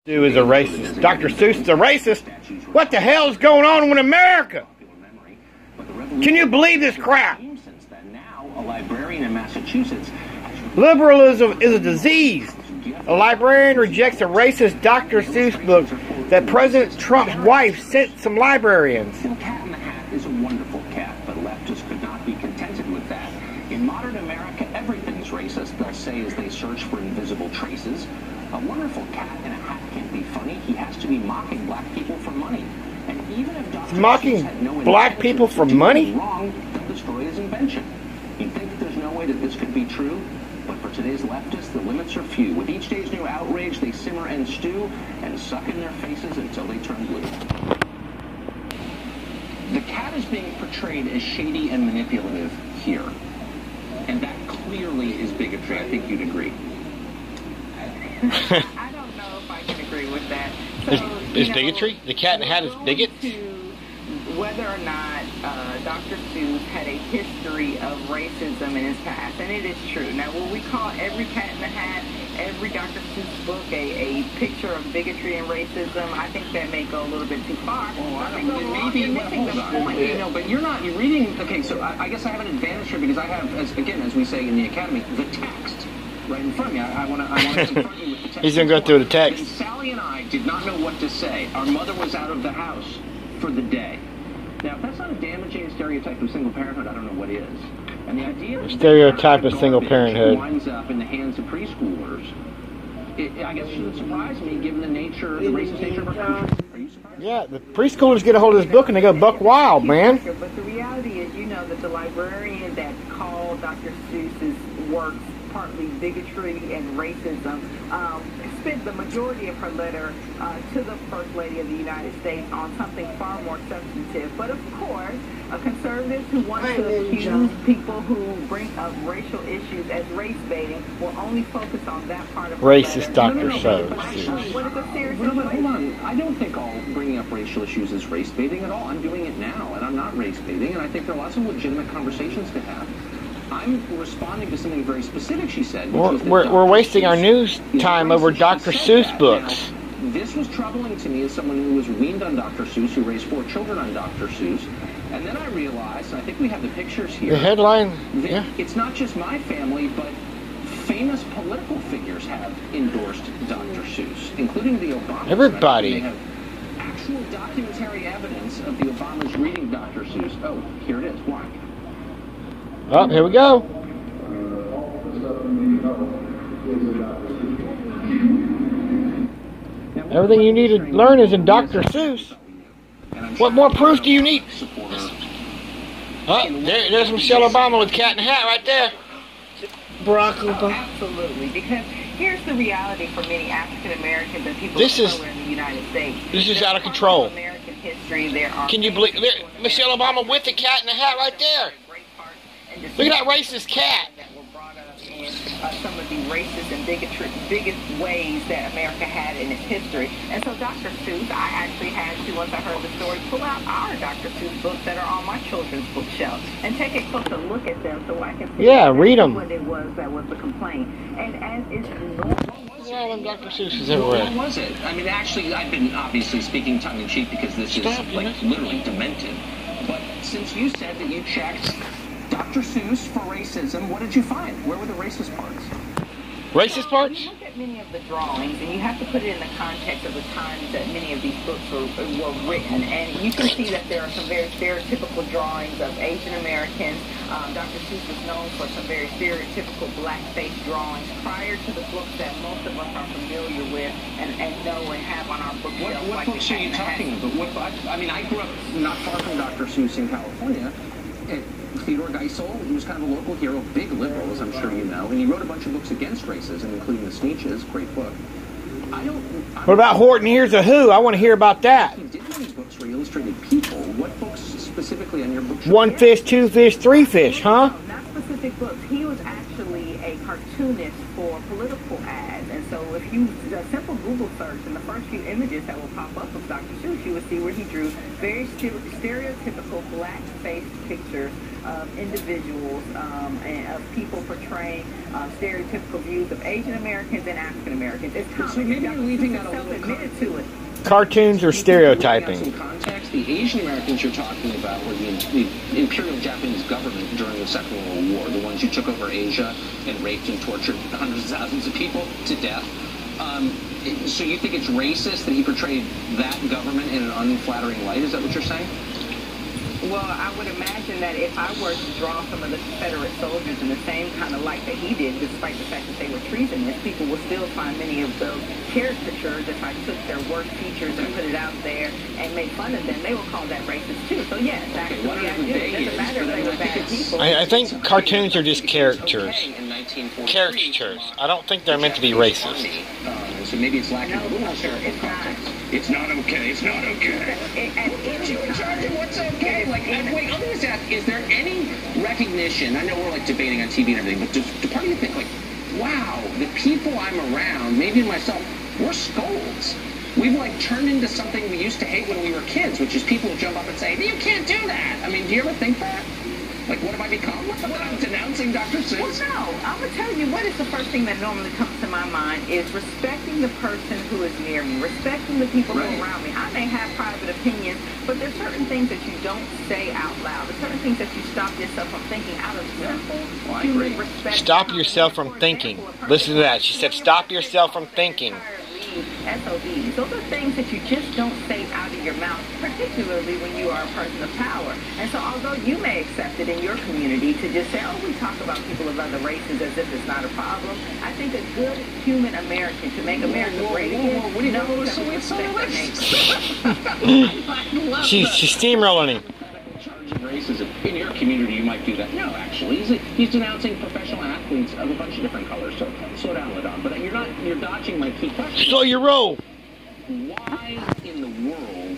Seuss is a racist. Dr. Seuss is a racist? What the hell is going on with America? Can you believe this crap? A librarian in Massachusetts. Liberalism is a disease. A librarian rejects a racist Dr. Seuss book that President Trump's wife sent some librarians. The Cat in the Hat is a wonderful cat, but leftists could not be contented with that. In modern America, everything's racist, they'll say as they search for invisible traces. A wonderful cat in a hat can't be funny. He has to be mocking black people for money. And even if Dr. Mocking had no black people for money? Wrong, they'll destroy his invention. You'd think that there's no way that this could be true, but for today's leftists, the limits are few. With each day's new outrage, they simmer and stew and suck in their faces until they turn blue. The cat is being portrayed as shady and manipulative here. And that clearly is bigotry. I think you'd agree. I don't know if I can agree with that. So, is bigotry? The Cat in the Hat is bigot? Whether or not Dr. Seuss had a history of racism in his past, and it is true. Now, will we call every Cat in the Hat, every Dr. Seuss book a picture of bigotry and racism? I think that may go a little bit too far. But you're not, you're reading, okay, so I guess I have an advantage here because I have, as we say in the academy, the text right in front of me. I want to confront you with the text. He's going to go through the text. Sally and I did not know what to say. Our mother was out of the house for the day. Now, if that's not a damaging stereotype of single parenthood, I don't know what is. And the idea that stereotype of single parenthood winds up in the hands of preschoolers, I guess shouldn't surprise me given the nature, the racist nature of our country. Are you surprised? Yeah, the preschoolers get a hold of this book and they go buck wild, man. But the reality is, you know, that the librarian that called Dr. Seuss's works partly bigotry and racism, spent the majority of her letter to the First Lady of the United States on something far more substantive. But of course, conservatives who want to accuse people who bring up racial issues as race baiting will only focus on that part of racist Dr. Seuss. What is a serious hold on. I don't think all bringing up racial issues is race baiting at all. I'm doing it now, and I'm not race baiting, and I think there are lots of legitimate conversations to have. I'm responding to something very specific she said. We're wasting our news time over Dr. Seuss books. Now, this was troubling to me as someone who was weaned on Dr. Seuss, who raised 4 children on Dr. Seuss. And then I realized, and I think we have the pictures here. The headline, yeah. It's not just my family, but famous political figures have endorsed Dr. Seuss, including the Obamas. Everybody. They have actual documentary evidence of the Obamas reading Dr. Seuss. Oh, here it is. Why? Oh, here we go. Everything you need to learn is in Dr. Seuss. What more proof do you need? Oh, there's Michelle Obama with Cat in the Hat right there. Barack Obama. Absolutely, because here's the reality for many African Americans and people of color in the United States. This is out of control. American history, there are. Can you believe Michelle Obama with the Cat in the Hat right there? Look at that racist cat. That were brought up in some of the racist and biggest ways that America had in its history. And so Dr. Seuss, I actually had to, once I heard the story, pull out our Dr. Seuss books that are on my children's bookshelf and take a closer look at them so I can see read them. What it was that was the complaint. And as is normal. Well, Dr. Seuss is everywhere. What was it? I mean, actually, I've been obviously speaking tongue-in-cheek because this is like literally demented. But since you said that you checked Dr. Seuss for racism, what did you find? Where were the racist parts? Racist parts? You look at many of the drawings, and you have to put it in the context of the times that many of these books were written. And you can see that there are some very stereotypical drawings of Asian Americans. Dr. Seuss is known for some very stereotypical blackface drawings prior to the books that most of us are familiar with and know and have on our bookshelf. What books are you talking about? I mean, I grew up not far from Dr. Seuss in California. Theodore Geisel, he was kind of a local hero, big liberal, as I'm sure you know, and he wrote a bunch of books against racism, including The Sneetches, great book. What about Horton Hears a Who? I want to hear about that. He did many books for illustrated people. What books specifically on your bookshelf? 1 fish, 2 fish, 3 fish, huh? No, not specific books. He was actually a cartoonist for political ads, and so if you, the simple simple Google search, and the first few images that will pop up of Dr. Seuss, you will see where he drew very stereotypical black-faced pictures of individuals and of people portraying stereotypical views of Asian Americans and African Americans. It's common. So maybe you're leaving out a little admitted to it. Cartoons are stereotyping. Some context, the Asian Americans you're talking about were the Imperial Japanese government during the Second World War, the ones who took over Asia and raped and tortured hundreds of thousands of people to death. So you think it's racist that he portrayed that government in an unflattering light? Is that what you're saying? Well, I would imagine that if I were to draw some of the Confederate soldiers in the same kind of light that he did, despite the fact that they were treasonous, people will still find many of those caricatures. If I took their worst features and put it out there and made fun of them, they will call that racist too. So yes, actually, I do. It doesn't matter if they were bad people. I think cartoons are just caricatures. Caricatures. I don't think they're meant to be racist. So maybe it's lacking a little it's not. It's not okay. It's not okay. Put you in charge of what's okay. Like, wait, let me just ask, is there any recognition? I know we're like debating on TV and everything, but do part of you think like, wow, the people I'm around, maybe myself, we're scolds. We've like turned into something we used to hate when we were kids, which is people who jump up and say, you can't do that. I mean, do you ever think that? Like, what have I become? What I'm denouncing Dr. Seuss? Well, no. I'm going to tell you what is the first thing that normally comes to my mind is respecting the person who is near me, respecting the people who are around me. I may have private opinions, but there's certain things that you don't say out loud. There's certain things that you stop yourself from thinking out of simple human respect. Stop yourself from thinking. Listen to that. She said, stop yourself from thinking. SOBs. Those are things that you just don't say out of your mouth, particularly when you are a person of power. And so although you may accept it in your community to just say, oh, we talk about people of other races as if it's not a problem, I think a good human American to make America great again knows that we respect their neighbors. She's steamrolling him. Racism. In your community, you might do that. No, actually, he's denouncing professional athletes of a bunch of different colors. So slow down, Ladon. But you're dodging my key question. Slow your roll. Why in the world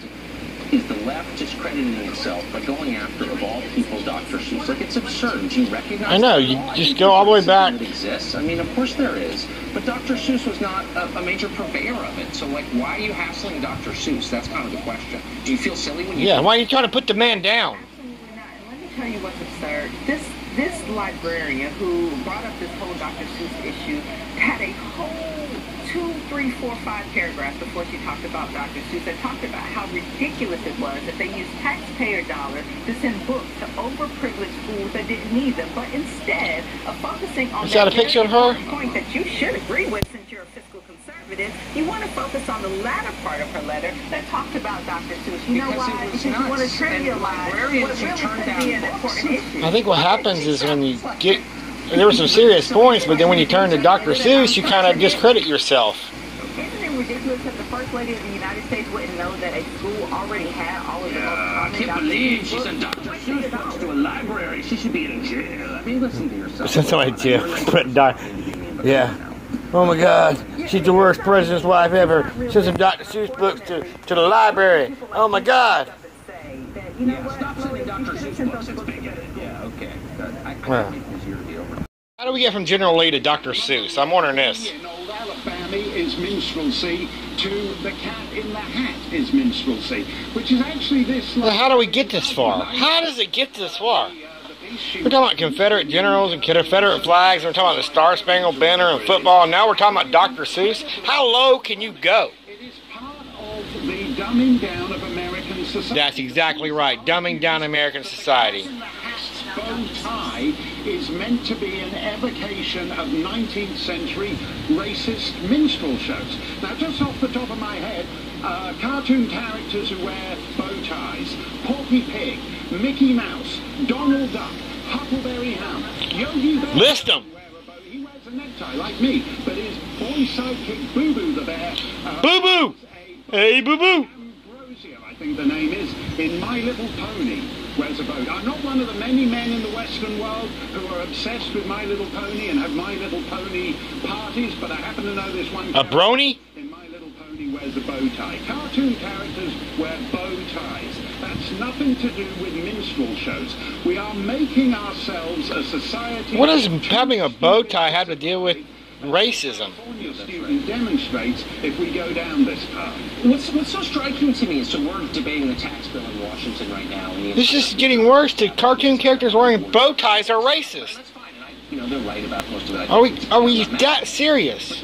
is the left discrediting itself by going after, of all people, Dr. Seuss? Like, it's absurd. Do you recognize? I know. You just go all the way back. It exists. I mean, of course there is. But Dr. Seuss was not a major purveyor of it. So, like, why are you hassling Dr. Seuss? That's kind of the question. Do you feel silly when you? Yeah. Why are you trying to put the man down? Tell you what's absurd. This librarian who brought up this whole Dr. Seuss issue had a whole 2, 3, 4, 5 paragraphs before she talked about Dr. Seuss that talked about how ridiculous it was that they used taxpayer dollars to send books to overprivileged schools that didn't need them, but instead of focusing on that a picture of her? Point that you should agree with since you're a fiscal conservative, you want to focus on the latter part of her letter that talked about Dr. Seuss. You know why? Because you want to trivialize what really could be an important issue. I think what happens is when you get, there were some serious points, but then when you turn to Dr. Seuss, you kind of discredit yourself. Isn't it ridiculous that the First Lady of the United States wouldn't know that a school already had all of the most common I can't believe she sent Dr. Seuss books to a library. She should be in jail. I mean, listen to yourself. Sent somebody to jail. Yeah. Oh my God, she's the worst president's wife ever. Sent some Dr. Seuss books to the library. Oh my God. Yeah, stop sending Dr. Seuss books. It's big. Yeah, okay. How do we get from General Lee to Dr. Seuss? I'm wondering this. In old Alabama is minstrelsy to the cat in the hat is minstrelsy, which is actually this. Well, how do we get this far? How does it get this far? We're talking about Confederate generals and Confederate flags, and we're talking about the Star Spangled Banner and football, and now we're talking about Dr. Seuss. How low can you go? It is part of the dumbing down of American society. That's exactly right. Dumbing down American society. The hat's bow tie is meant to be an evocation of 19th century racist minstrel shows. Now, just off the top of my head, cartoon characters who wear bow ties, Porky Pig, Mickey Mouse, Donald Duck, Huckleberry Hound, Yogi Bear. List them. He wears a necktie like me, but his boy sidekick Boo Boo the Bear. Boo Boo! Hey, Boo Boo! Ambrosia, I think the name is, in My Little Pony. Wears a bow. I'm not one of the many men in the Western world who are obsessed with My Little Pony and have My Little Pony parties, but I happen to know this one. A brony? In My Little Pony wears a bow tie. Cartoon characters wear bow ties. That's nothing to do with minstrel shows. We are making ourselves a society. What does having a bow tie have to deal with racism. Student demonstrates if we go down this path. What's so striking to me is so we're debating the tax bill in Washington right now. And This is getting worse. The cartoon characters wearing bow ties are racist. That's fine. And they're right about most of that. Are we that serious?